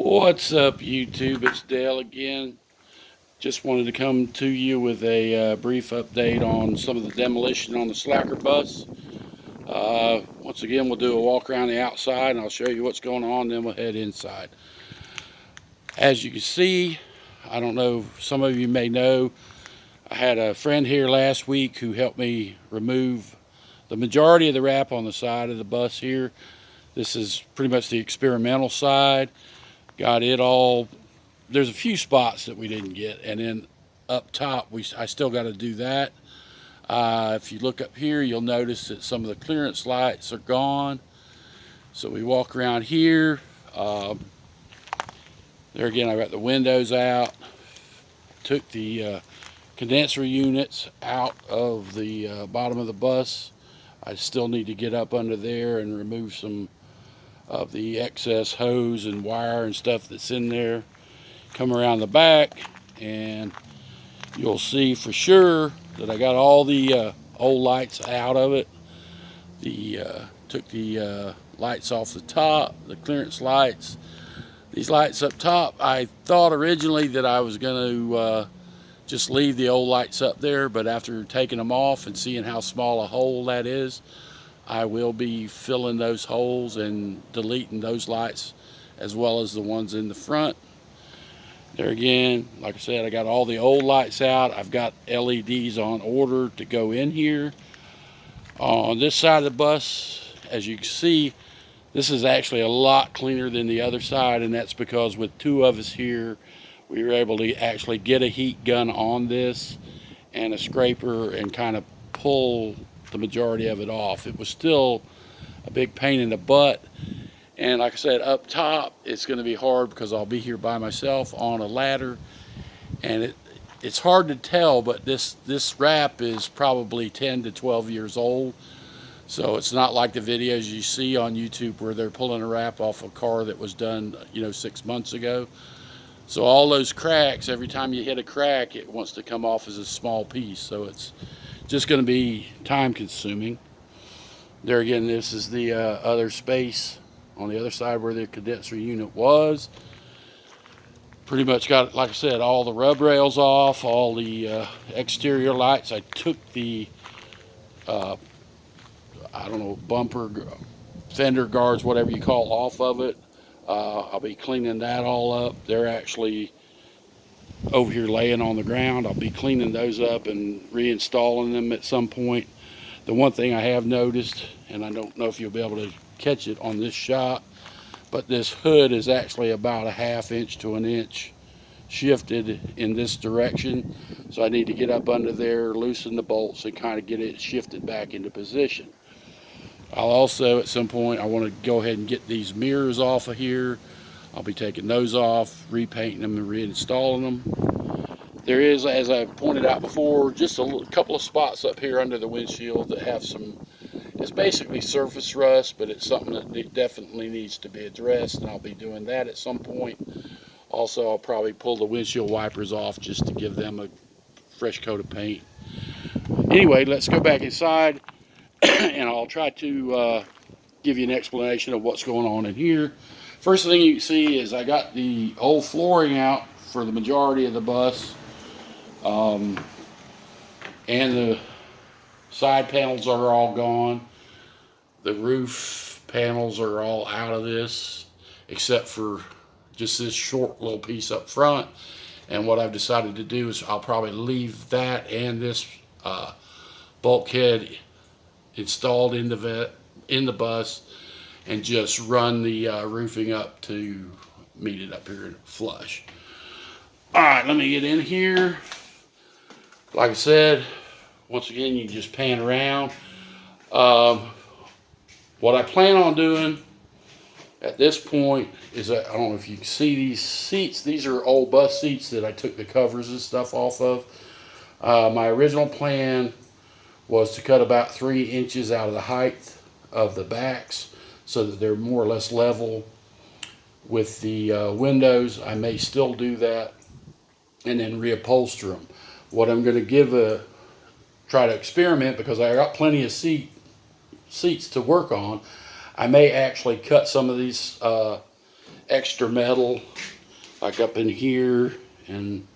What's up, YouTube? It's Dale again. Just wanted to come to you with a brief update on some of the demolition on the Slacker bus. Once again, we'll do a walk around the outside and I'll show you what's going on, then we'll head inside. As you can see, I don't know, some of you may know, I had a friend here last week who helped me remove the majority of the wrap on the side of the bus here. This is pretty much the experimental side. Got it all. There's a few spots that we didn't get, and then up top I still got to do that. If you look up here, you'll notice that some of the clearance lights are gone. So we walk around here. There again, I got the windows out. Took the condenser units out of the bottom of the bus. I still need to get up under there and remove some of the excess hose and wire and stuff that's in there. Come around the back and you'll see for sure that I got all the old lights out of it. Took the lights off the top, the clearance lights. These lights up top, I thought originally that I was going to just leave the old lights up there, but after taking them off and seeing how small a hole that is, I will be filling those holes and deleting those lights as well as the ones in the front. There again, like I said, I got all the old lights out. I've got LEDs on order to go in here. On this side of the bus, as you can see, this is actually a lot cleaner than the other side, and that's because with two of us here, we were able to actually get a heat gun on this and a scraper and kind of pull the majority of it off. It was still a big pain in the butt. And like I said, up top, it's going to be hard because I'll be here by myself on a ladder. And it's hard to tell, but this wrap is probably 10 to 12 years old. So it's not like the videos you see on YouTube where they're pulling a wrap off a car that was done, 6 months ago. So all those cracks, every time you hit a crack, it wants to come off as a small piece. So it's just going to be time consuming. There again, this is the other space on the other side where the condenser unit was. Pretty much got, like I said, all the rub rails off, all the exterior lights. I took the, bumper, fender guards, whatever you call, off of it. I'll be cleaning that all up. They're actually over here laying on the ground. I'll be cleaning those up and reinstalling them at some point. The one thing I have noticed, and I don't know if you'll be able to catch it on this shot, but this hood is actually about a ½ inch to an inch shifted in this direction. So I need to get up under there, loosen the bolts, and kind of get it shifted back into position. I'll also, at some point, I want to go ahead and get these mirrors off of here. I'll be taking those off, repainting them and reinstalling them. There is, as I pointed out before, just a couple of spots up here under the windshield that have some, it's basically surface rust, but it's something that definitely needs to be addressed, and I'll be doing that at some point. Also, I'll probably pull the windshield wipers off just to give them a fresh coat of paint. Anyway, let's go back inside, and I'll try to give you an explanation of what's going on in here. First thing you can see is I got the old flooring out for the majority of the bus. And the side panels are all gone. The roof panels are all out of this, except for just this short little piece up front. And what I've decided to do is I'll probably leave that and this bulkhead installed in the bus and just run the roofing up to meet it up here flush. All right, let me get in here. Like I said, once again, you just pan around. What I plan on doing at this point is that, I don't know if you can see these seats. These are old bus seats that I took the covers and stuff off of. My original plan was to cut about 3 inches out of the height of the backs so that they're more or less level with the windows. I may still do that and then reupholster them. What I'm going to try to experiment, because I got plenty of seats to work on, I may actually cut some of these extra metal, like up in here and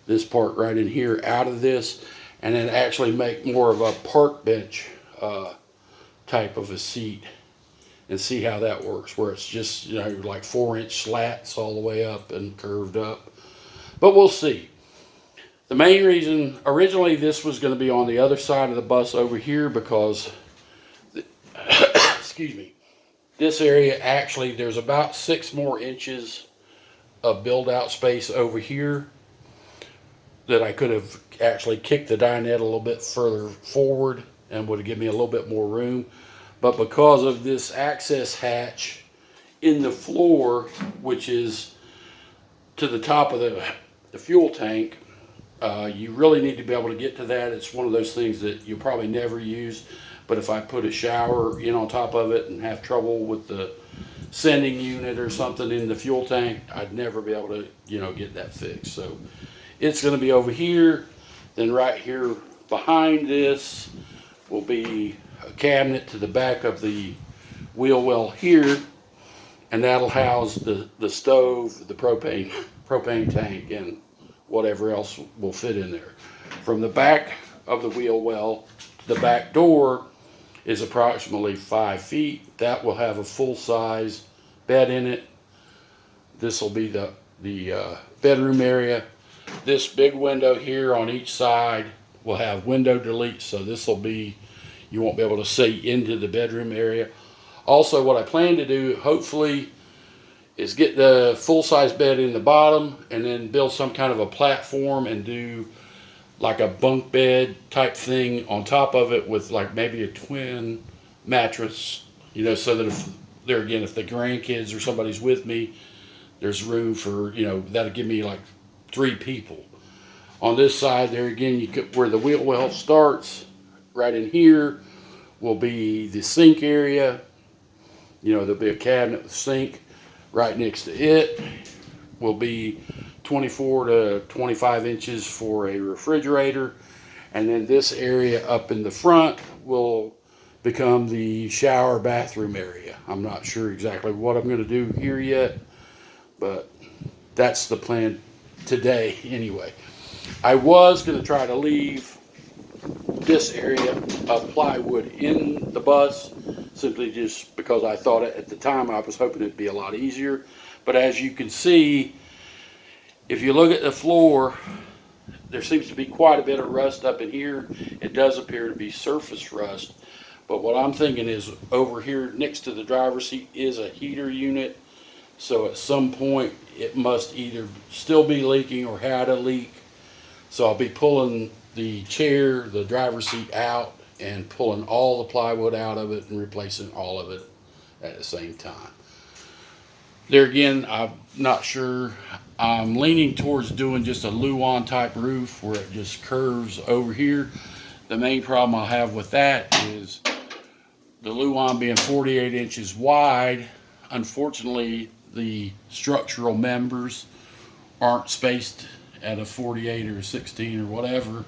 this part right in here, out of this, and then actually make more of a park bench type of a seat, and see how that works, where it's just, you know, like 4-inch slats all the way up and curved up. But we'll see. The main reason, originally this was going to be on the other side of the bus over here, because excuse me, this area actually, there's about 6 more inches of build out space over here that I could have actually kicked the dinette a little bit further forward and would have given me a little bit more room. But because of this access hatch in the floor, which is to the top of the fuel tank, you really need to be able to get to that. It's one of those things that you probably never use, but if I put a shower in on top of it and have trouble with the sending unit or something in the fuel tank, I'd never be able to, you know, get that fixed. So it's going to be over here. Then right here behind this will be a cabinet to the back of the wheel well here, and that'll house the stove, the propane tank, and whatever else will fit in there. From the back of the wheel well to the back door is approximately 5 feet. That will have a full-size bed in it. This will be the bedroom area. This big window here on each side will have window delete, so this will be, you won't be able to see into the bedroom area. Also, what I plan to do, hopefully, is get the full-size bed in the bottom and then build some kind of a platform and do like a bunk bed type thing on top of it with like maybe a twin mattress, you know, so that if there again, if the grandkids or somebody's with me, there's room for, you know, that'll give me like 3 people. On this side there again, you could, where the wheel well starts, right in here will be the sink area. You know, there'll be a cabinet with a sink. Right next to it will be 24 to 25 inches for a refrigerator. And then this area up in the front will become the shower bathroom area. I'm not sure exactly what I'm going to do here yet, but that's the plan today anyway. I was going to try to leave this area of plywood in the bus, simply just because I thought at the time I was hoping it'd be a lot easier. But as you can see, if you look at the floor, there seems to be quite a bit of rust up in here. It does appear to be surface rust. But what I'm thinking is over here next to the driver's seat is a heater unit. So at some point it must either still be leaking or had a leak. So I'll be pulling the chair, the driver's seat out and pulling all the plywood out of it and replacing all of it at the same time. There again, I'm not sure. I'm leaning towards doing just a Luan type roof where it just curves over here. The main problem I'll have with that is the Luan being 48 inches wide. Unfortunately, the structural members aren't spaced at a 48 or a 16 or whatever.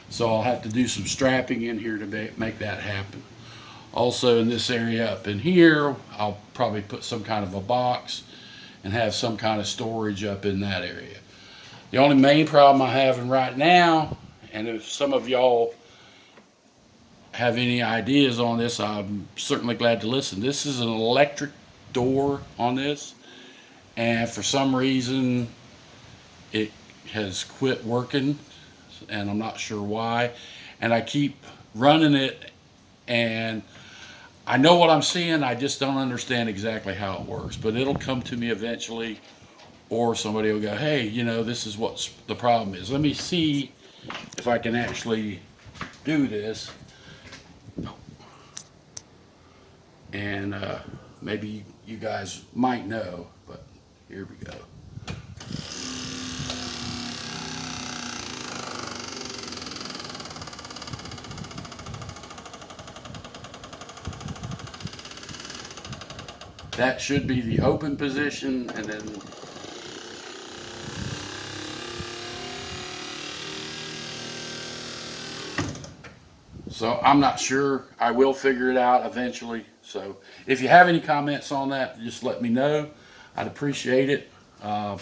So I'll have to do some strapping in here to make that happen. Also in this area up in here, I'll probably put some kind of a box and have some kind of storage up in that area. The only main problem I'm having right now, and if some of y'all have any ideas on this, I'm certainly glad to listen. This is an electric door on this, and for some reason it has quit working, and I'm not sure why. And I keep running it, and I know what I'm seeing, I just don't understand exactly how it works, but it'll come to me eventually, or somebody will go, hey, you know, this is what the problem is. Let me see if I can actually do this. And maybe you guys might know, but here we go. That should be the open position, and then so I'm not sure. I will figure it out eventually. So if you have any comments on that, just let me know. I'd appreciate it. Other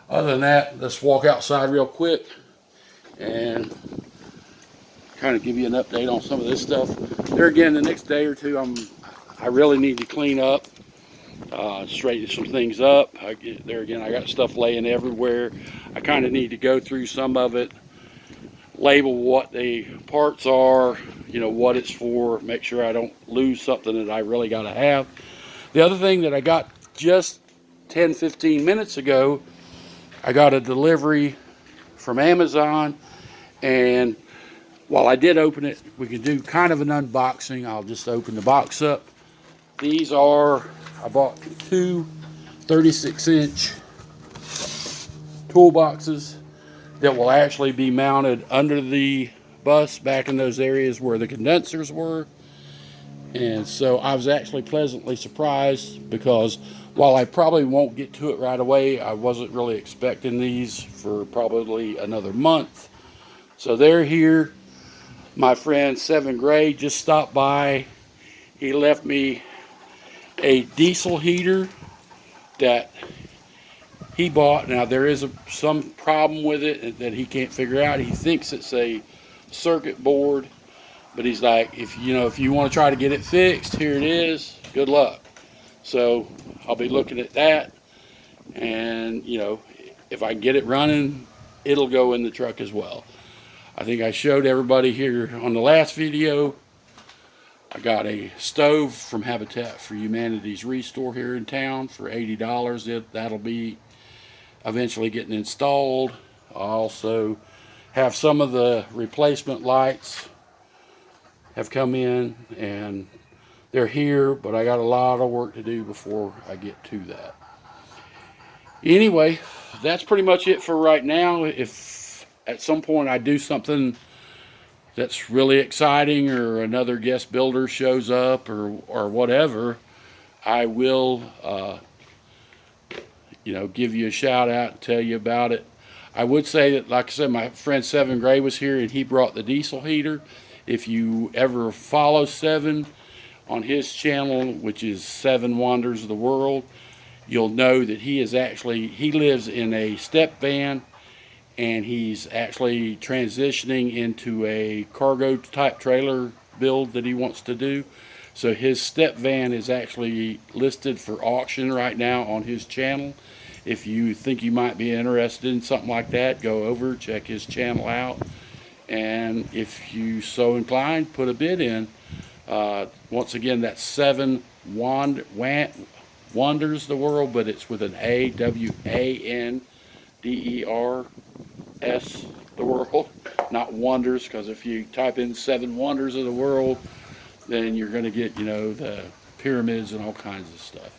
than that, let's walk outside real quick and kind of give you an update on some of this stuff. There again, the next day or two, I really need to clean up, straighten some things up. There again, I got stuff laying everywhere. I kind of need to go through some of it, label what the parts are, what it's for, make sure I don't lose something that I really got to have. The other thing that I got just 10-15 minutes ago, I got a delivery from Amazon, and while I did open it, we can do kind of an unboxing. I'll just open the box up. These are, I bought two 36-inch toolboxes that will actually be mounted under the bus back in those areas where the condensers were. And so I was actually pleasantly surprised, because while I probably won't get to it right away, I wasn't really expecting these for probably another month. So they're here. My friend Seven Gray just stopped by. He left me a diesel heater that he bought. Now there is some problem with it that he can't figure out. He thinks it's a circuit board, but he's like, if you want to try to get it fixed, here it is. Good luck. So I'll be looking at that, and if I can get it running, it'll go in the truck as well. I think I showed everybody here on the last video, I got a stove from Habitat for Humanity's Restore here in town for $80. That'll be eventually getting installed. I also have some of the replacement lights have come in, and they're here, but I got a lot of work to do before I get to that. Anyway, that's pretty much it for right now. If at some point I do something that's really exciting, or another guest builder shows up, or whatever, I will give you a shout out and tell you about it. I would say that, like I said, my friend Seven Gray was here, and he brought the diesel heater. If you ever follow Seven on his channel, which is Seven Wonders of the World, you'll know that he lives in a step van, and he's actually transitioning into a cargo type trailer build that he wants to do. So his step van is actually listed for auction right now on his channel. If you think you might be interested in something like that, go over, check his channel out, and if you so inclined, put a bid in. Once again, that's Seven Wonders the World, but it's with an A, WANDERS the World, not Wonders, because if you type in Seven Wonders of the World, then you're going to get, the pyramids and all kinds of stuff.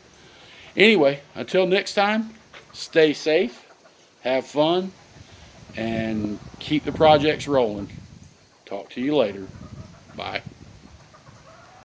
Anyway, until next time, stay safe, have fun, and keep the projects rolling. Talk to you later. Bye.